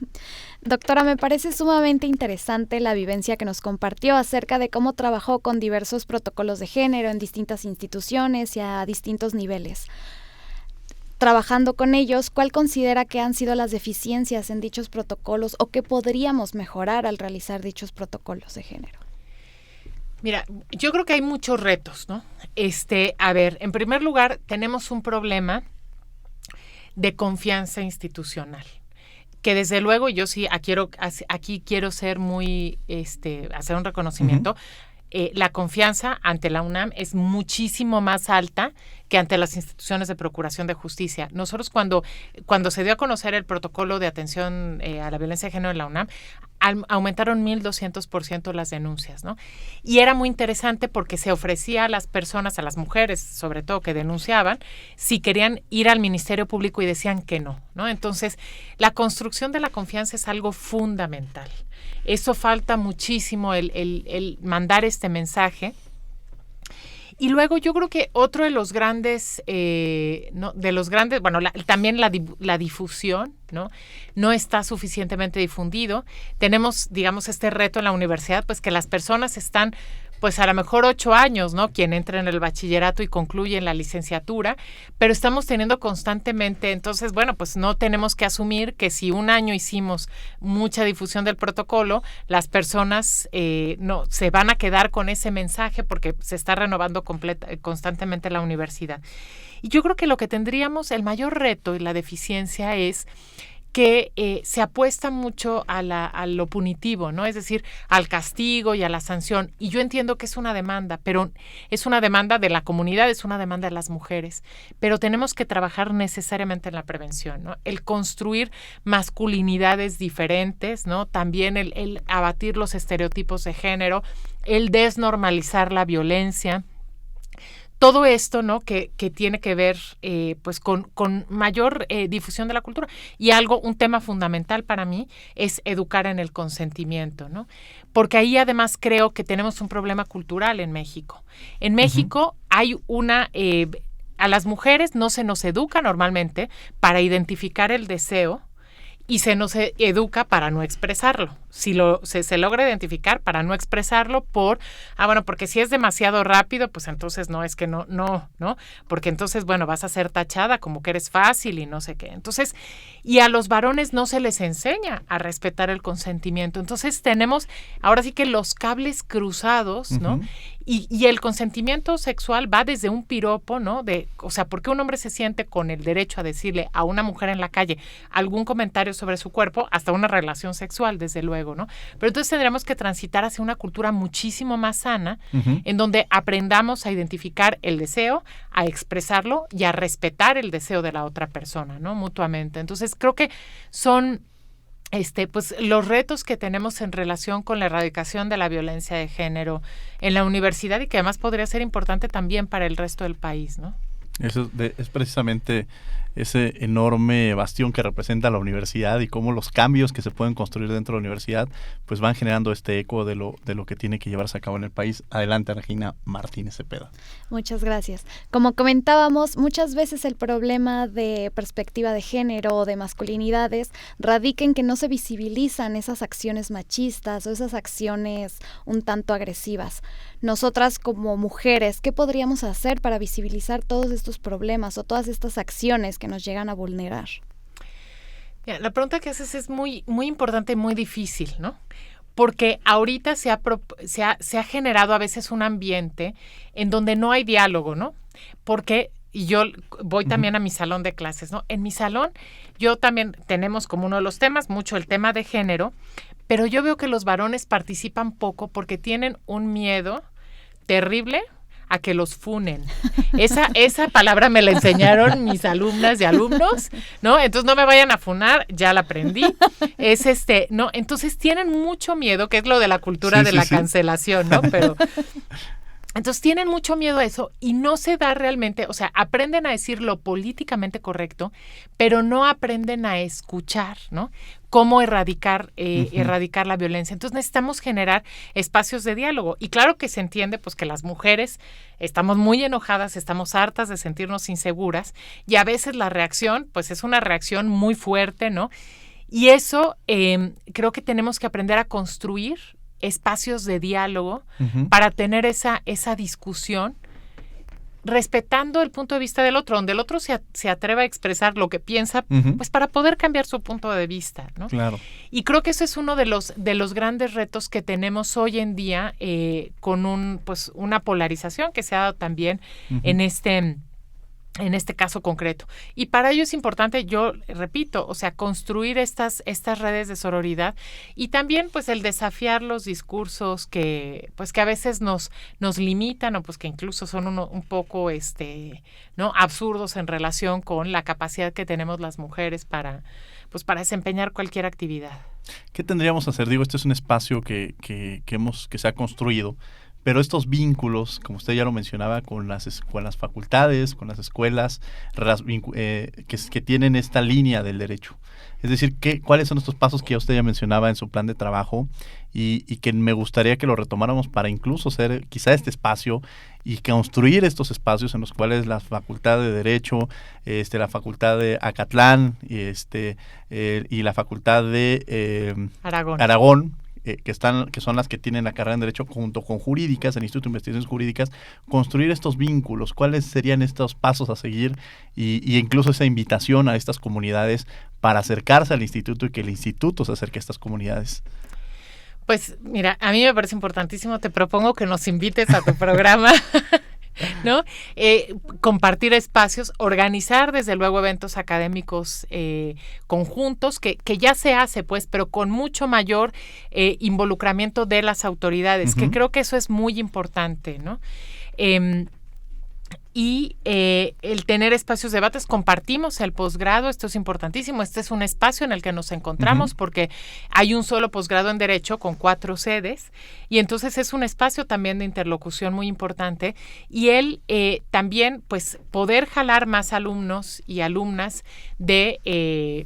Doctora, me parece sumamente interesante la vivencia que nos compartió acerca de cómo trabajó con diversos protocolos de género en distintas instituciones y a distintos niveles. Trabajando con ellos, ¿cuál considera que han sido las deficiencias en dichos protocolos o qué podríamos mejorar al realizar dichos protocolos de género? Mira, yo creo que hay muchos retos, ¿no? A ver, en primer lugar, tenemos un problema de confianza institucional, que desde luego yo sí aquí quiero ser muy, hacer un reconocimiento. La confianza ante la UNAM es muchísimo más alta que ante las instituciones de procuración de justicia. Nosotros cuando se dio a conocer el protocolo de atención a la violencia de género en la UNAM, aumentaron 1,200% las denuncias, ¿no? Y era muy interesante porque se ofrecía a las personas, a las mujeres sobre todo que denunciaban, si querían ir al Ministerio Público y decían que no, ¿no? Entonces, la construcción de la confianza es algo fundamental. Eso falta muchísimo, el mandar este mensaje. Y luego yo creo que otro de los grandes, también la difusión, ¿no? No está suficientemente difundido. Tenemos, digamos, este reto en la universidad, pues que las personas están, pues a lo mejor 8 años, ¿no? Quien entra en el bachillerato y concluye en la licenciatura, pero estamos teniendo constantemente, entonces, bueno, pues no tenemos que asumir que si un año hicimos mucha difusión del protocolo, las personas no se van a quedar con ese mensaje porque se está renovando constantemente la universidad. Y yo creo que lo que tendríamos, el mayor reto y la deficiencia es que se apuesta mucho a lo punitivo, ¿no? Es decir, al castigo y a la sanción. Y yo entiendo que es una demanda, pero es una demanda de la comunidad, es una demanda de las mujeres. Pero tenemos que trabajar necesariamente en la prevención, ¿no? El construir masculinidades diferentes, ¿no? También el abatir los estereotipos de género, el desnormalizar la violencia. Todo esto, ¿no? Que tiene que ver pues con mayor difusión de la cultura. Y un tema fundamental para mí es educar en el consentimiento, ¿no? Porque ahí además creo que tenemos un problema cultural en México. En México hay a las mujeres no se nos educa normalmente para identificar el deseo y se nos educa para no expresarlo. Si se logra identificar para no expresarlo porque si es demasiado rápido, pues entonces no, porque entonces, bueno, vas a ser tachada como que eres fácil y no sé qué. Entonces, y a los varones no se les enseña a respetar el consentimiento. Entonces tenemos ahora sí que los cables cruzados, ¿no? Y el consentimiento sexual va desde un piropo, ¿no? ¿Por qué un hombre se siente con el derecho a decirle a una mujer en la calle algún comentario sobre su cuerpo, hasta una relación sexual, desde luego, ¿no? Pero entonces tendremos que transitar hacia una cultura muchísimo más sana, en donde aprendamos a identificar el deseo, a expresarlo y a respetar el deseo de la otra persona, ¿no? Mutuamente. Entonces creo que son pues los retos que tenemos en relación con la erradicación de la violencia de género en la universidad y que además podría ser importante también para el resto del país, ¿no? Eso es precisamente ese enorme bastión que representa la universidad y cómo los cambios que se pueden construir dentro de la universidad pues van generando este eco de lo que tiene que llevarse a cabo en el país. Adelante, Regina Martínez Cepeda. Muchas gracias. Como comentábamos, muchas veces el problema de perspectiva de género o de masculinidades radica en que no se visibilizan esas acciones machistas o esas acciones un tanto agresivas. Nosotras como mujeres, ¿qué podríamos hacer para visibilizar todos estos problemas o todas estas acciones que nos llegan a vulnerar? Mira, la pregunta que haces es muy, muy importante y muy difícil, ¿no? Porque ahorita se ha generado a veces un ambiente en donde no hay diálogo, ¿no? Porque y yo voy también a mi salón de clases, ¿no? En mi salón yo también tenemos como uno de los temas, mucho el tema de género, pero yo veo que los varones participan poco porque tienen un miedo terrible a que los funen. Esa palabra me la enseñaron mis alumnas y alumnos, ¿no? Entonces no me vayan a funar, ya la aprendí. ¿No? Entonces tienen mucho miedo, que es lo de la cultura de la cancelación, ¿no? Entonces tienen mucho miedo a eso y no se da realmente, o sea, aprenden a decir lo políticamente correcto, pero no aprenden a escuchar, ¿no? Cómo erradicar la violencia. Entonces necesitamos generar espacios de diálogo. Y claro que se entiende pues que las mujeres estamos muy enojadas, estamos hartas de sentirnos inseguras y a veces la reacción pues es una reacción muy fuerte, ¿no? Y eso creo que tenemos que aprender a construir espacios de diálogo para tener esa discusión, respetando el punto de vista del otro, donde el otro se atreva a expresar lo que piensa, pues para poder cambiar su punto de vista, ¿no? Claro. Y creo que ese es uno de los grandes retos que tenemos hoy en día con una polarización que se ha dado también en este caso concreto. Y para ello es importante, yo repito, o sea, construir estas redes de sororidad y también pues el desafiar los discursos que a veces nos limitan o pues que incluso son un poco ¿no? absurdos en relación con la capacidad que tenemos las mujeres para desempeñar cualquier actividad. ¿Qué tendríamos que hacer? Digo, este es un espacio que se ha construido, pero estos vínculos, como usted ya lo mencionaba, con las facultades, con las escuelas, que tienen esta línea del derecho. Es decir, ¿cuáles son estos pasos que usted ya mencionaba en su plan de trabajo y que me gustaría que lo retomáramos para incluso ser quizá este espacio y construir estos espacios en los cuales la Facultad de Derecho, la Facultad de Acatlán y la Facultad de Aragón, que son las que tienen la carrera en Derecho junto con Jurídicas, el Instituto de Investigaciones Jurídicas, construir estos vínculos, cuáles serían estos pasos a seguir y incluso esa invitación a estas comunidades para acercarse al instituto y que el instituto se acerque a estas comunidades. Pues mira, a mí me parece importantísimo, te propongo que nos invites a tu programa. ¿No? Compartir espacios, organizar desde luego eventos académicos conjuntos, que ya se hace pues, pero con mucho mayor involucramiento de las autoridades, que creo que eso es muy importante, ¿no? Y el tener espacios de debates, compartimos el posgrado, esto es importantísimo, este es un espacio en el que nos encontramos porque hay un solo posgrado en Derecho con 4 sedes y entonces es un espacio también de interlocución muy importante y él también pues poder jalar más alumnos y alumnas de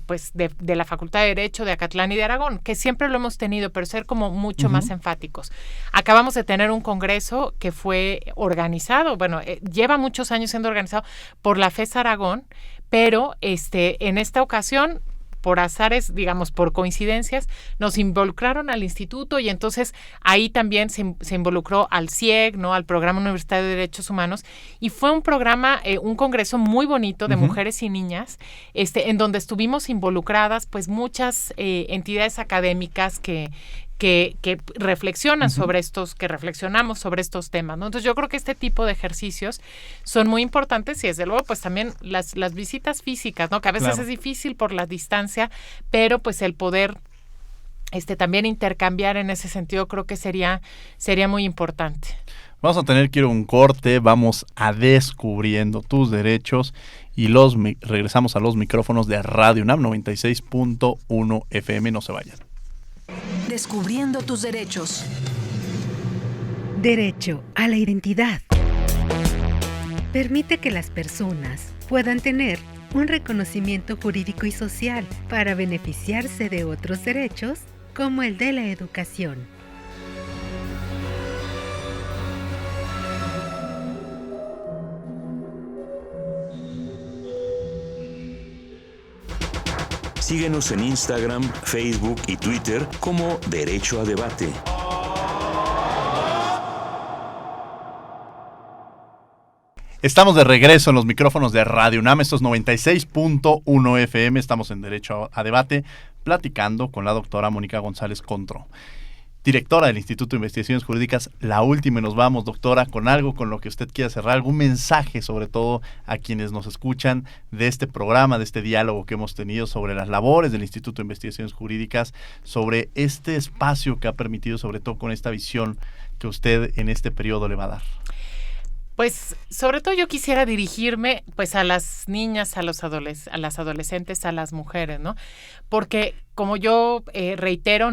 la Facultad de Derecho de Acatlán y de Aragón, que siempre lo hemos tenido, pero ser como mucho más enfáticos. Acabamos de tener un congreso que fue organizado, lleva muchos años siendo organizado por la FES Aragón, pero en esta ocasión, por azares, digamos, por coincidencias, nos involucraron al instituto y entonces ahí también se involucró al CIEG, ¿no? Al Programa Universitario de Derechos Humanos, y fue un programa, un congreso muy bonito de mujeres y niñas, en donde estuvimos involucradas pues muchas entidades académicas que reflexionan sobre que reflexionamos sobre estos temas, ¿no? Entonces yo creo que este tipo de ejercicios son muy importantes y desde luego pues también las visitas físicas, ¿no? Que a veces es difícil por la distancia, pero pues el poder también intercambiar en ese sentido creo que sería muy importante. Vamos a tener que ir a un corte, vamos a Descubriendo tus Derechos y regresamos a los micrófonos de Radio UNAM 96.1 FM, no se vayan. Descubriendo tus derechos. Derecho a la identidad. Permite que las personas puedan tener un reconocimiento jurídico y social para beneficiarse de otros derechos, como el de la educación. Síguenos en Instagram, Facebook y Twitter como Derecho a Debate. Estamos de regreso en los micrófonos de Radio UNAM, esto es 96.1 FM, estamos en Derecho a Debate, platicando con la doctora Mónica González Contró, directora del Instituto de Investigaciones Jurídicas. La última y nos vamos, doctora, con algo con lo que usted quiera cerrar, algún mensaje sobre todo a quienes nos escuchan de este programa, de este diálogo que hemos tenido sobre las labores del Instituto de Investigaciones Jurídicas, sobre este espacio que ha permitido, sobre todo con esta visión que usted en este periodo le va a dar. Pues sobre todo yo quisiera dirigirme pues a las niñas, a las adolescentes, a las mujeres, ¿no? Porque como yo reitero,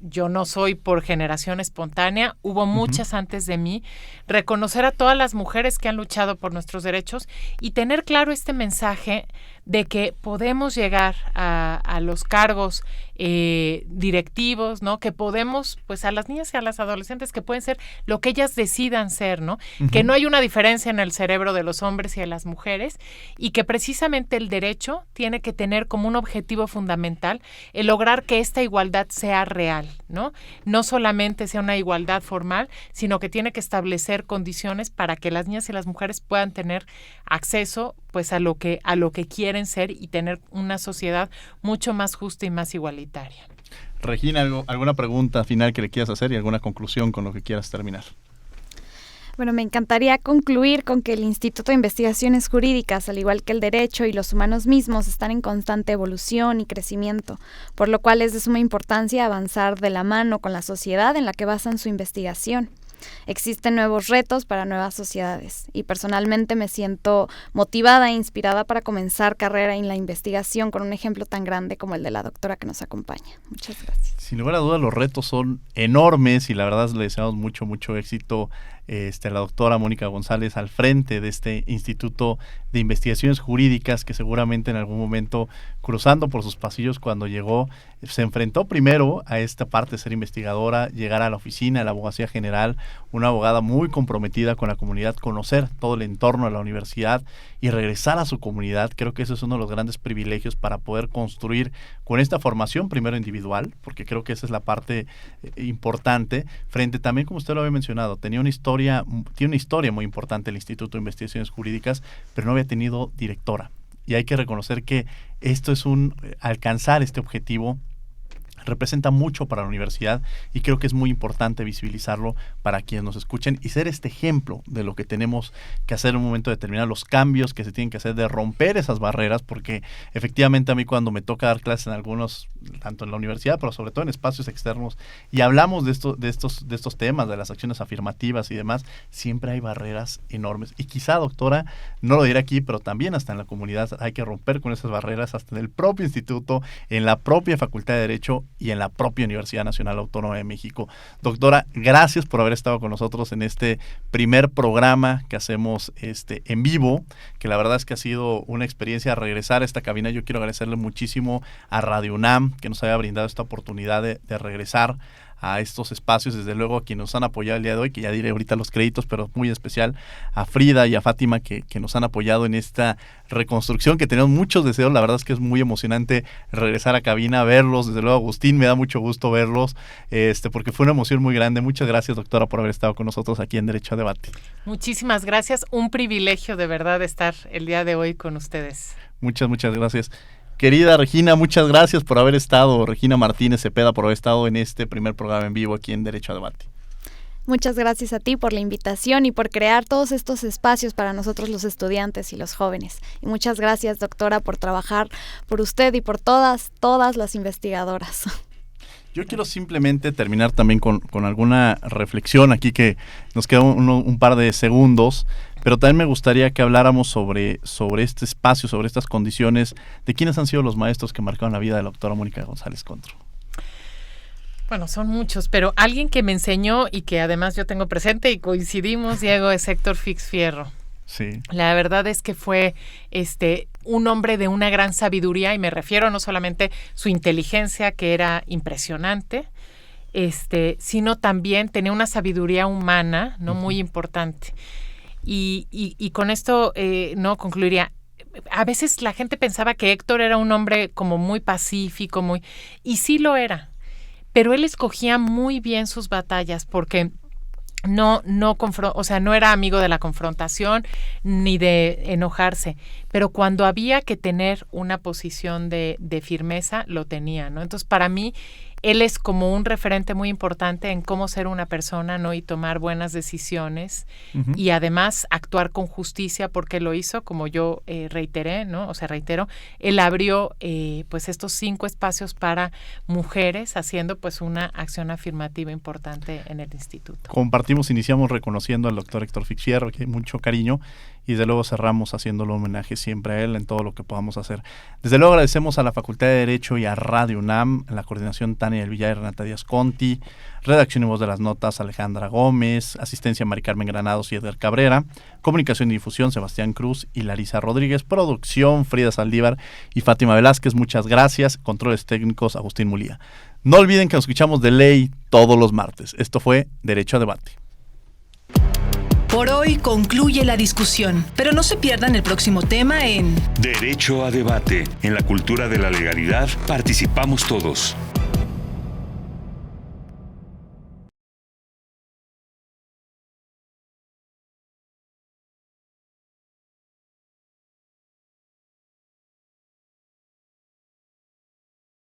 yo no soy por generación espontánea, hubo muchas antes de mí. Reconocer a todas las mujeres que han luchado por nuestros derechos y tener claro este mensaje de que podemos llegar a los cargos directivos, ¿no? Que podemos, pues a las niñas y a las adolescentes, que pueden ser lo que ellas decidan ser, ¿no? Que no hay una diferencia en el cerebro de los hombres y de las mujeres, y que precisamente el derecho tiene que tener como un objetivo fundamental el lograr que esta igualdad sea real, ¿no? No solamente sea una igualdad formal, sino que tiene que establecer condiciones para que las niñas y las mujeres puedan tener acceso, pues, a lo que quieren ser y tener una sociedad mucho más justa y más igualitaria. Regina, ¿alguna pregunta final que le quieras hacer y alguna conclusión con lo que quieras terminar? Bueno, me encantaría concluir con que el Instituto de Investigaciones Jurídicas, al igual que el derecho y los humanos mismos, están en constante evolución y crecimiento, por lo cual es de suma importancia avanzar de la mano con la sociedad en la que basan su investigación. Existen nuevos retos para nuevas sociedades y personalmente me siento motivada e inspirada para comenzar carrera en la investigación con un ejemplo tan grande como el de la doctora que nos acompaña. Muchas gracias. Sin lugar a dudas, los retos son enormes y la verdad le deseamos mucho éxito a la doctora Mónica González al frente de este Instituto de Investigaciones Jurídicas, que seguramente en algún momento, cruzando por sus pasillos cuando llegó, se enfrentó primero a esta parte de ser investigadora, llegar a la oficina de la Abogacía General, una abogada muy comprometida con la comunidad, conocer todo el entorno de la universidad y regresar a su comunidad. Creo que ese es uno de los grandes privilegios para poder construir con esta formación, primero individual, porque creo que esa es la parte importante, frente también, como usted lo había mencionado, tiene una historia muy importante el Instituto de Investigaciones Jurídicas, pero no había tenido directora. Y hay que reconocer que esto es alcanzar este objetivo representa mucho para la universidad y creo que es muy importante visibilizarlo para quienes nos escuchen y ser este ejemplo de lo que tenemos que hacer en un momento determinado, los cambios que se tienen que hacer, de romper esas barreras, porque efectivamente a mí cuando me toca dar clases en algunos, tanto en la universidad, pero sobre todo en espacios externos, y hablamos de estos temas, de las acciones afirmativas y demás, siempre hay barreras enormes. Y quizá, doctora, no lo diré aquí, pero también hasta en la comunidad hay que romper con esas barreras, hasta en el propio instituto, en la propia Facultad de Derecho y en la propia Universidad Nacional Autónoma de México. Doctora, gracias por haber estado con nosotros en este primer programa que hacemos en vivo, que la verdad es que ha sido una experiencia regresar a esta cabina. Yo quiero agradecerle muchísimo a Radio UNAM que nos haya brindado esta oportunidad de regresar a estos espacios, desde luego a quienes nos han apoyado el día de hoy, que ya diré ahorita los créditos, pero muy especial a Frida y a Fátima que nos han apoyado en esta reconstrucción, que tenemos muchos deseos. La verdad es que es muy emocionante regresar a cabina, verlos, desde luego Agustín, me da mucho gusto verlos, porque fue una emoción muy grande. Muchas gracias, doctora, por haber estado con nosotros aquí en Derecho a Debate. Muchísimas gracias, un privilegio de verdad estar el día de hoy con ustedes. Muchas gracias. Querida Regina, muchas gracias por haber estado, Regina Martínez Cepeda, por haber estado en este primer programa en vivo aquí en Derecho a Debate. Muchas gracias a ti por la invitación y por crear todos estos espacios para nosotros los estudiantes y los jóvenes. Y muchas gracias, doctora, por trabajar por usted y por todas las investigadoras. Yo quiero simplemente terminar también con alguna reflexión aquí, que nos queda un par de segundos, pero también me gustaría que habláramos sobre este espacio, sobre estas condiciones, de quiénes han sido los maestros que marcaron la vida de la doctora Mónica González Contro. Bueno, son muchos, pero alguien que me enseñó y que además yo tengo presente y coincidimos, Diego, es Héctor Fix Fierro. Sí. La verdad es que fue un hombre de una gran sabiduría, y me refiero no solamente su inteligencia, que era impresionante, sino también tenía una sabiduría humana, ¿no? Muy importante. Y con esto no concluiría. A veces la gente pensaba que Héctor era un hombre como muy pacífico, y sí lo era, pero él escogía muy bien sus batallas, porque no era amigo de la confrontación ni de enojarse, pero cuando había que tener una posición de firmeza, lo tenía, ¿no? Entonces, para mí, él es como un referente muy importante en cómo ser una persona, ¿no? Y tomar buenas decisiones y además actuar con justicia, porque lo hizo, como yo reiteré, ¿no? O sea, reitero, él abrió pues estos 5 espacios para mujeres, haciendo pues una acción afirmativa importante en el instituto. Iniciamos reconociendo al doctor Héctor Fixfierro, que hay mucho cariño, y desde luego cerramos haciéndole homenaje siempre a él en todo lo que podamos hacer. Desde luego agradecemos a la Facultad de Derecho y a Radio UNAM, en la coordinación Tania del Villar y Renata Díaz Conti, redacción y voz de las notas Alejandra Gómez, asistencia Mari Carmen Granados y Edgar Cabrera, comunicación y difusión Sebastián Cruz y Larisa Rodríguez, producción Frida Saldívar y Fátima Velázquez, muchas gracias, controles técnicos Agustín Mulía. No olviden que nos escuchamos de ley todos los martes. Esto fue Derecho a Debate. Por hoy concluye la discusión, pero no se pierdan el próximo tema en Derecho a Debate. En la cultura de la legalidad participamos todos.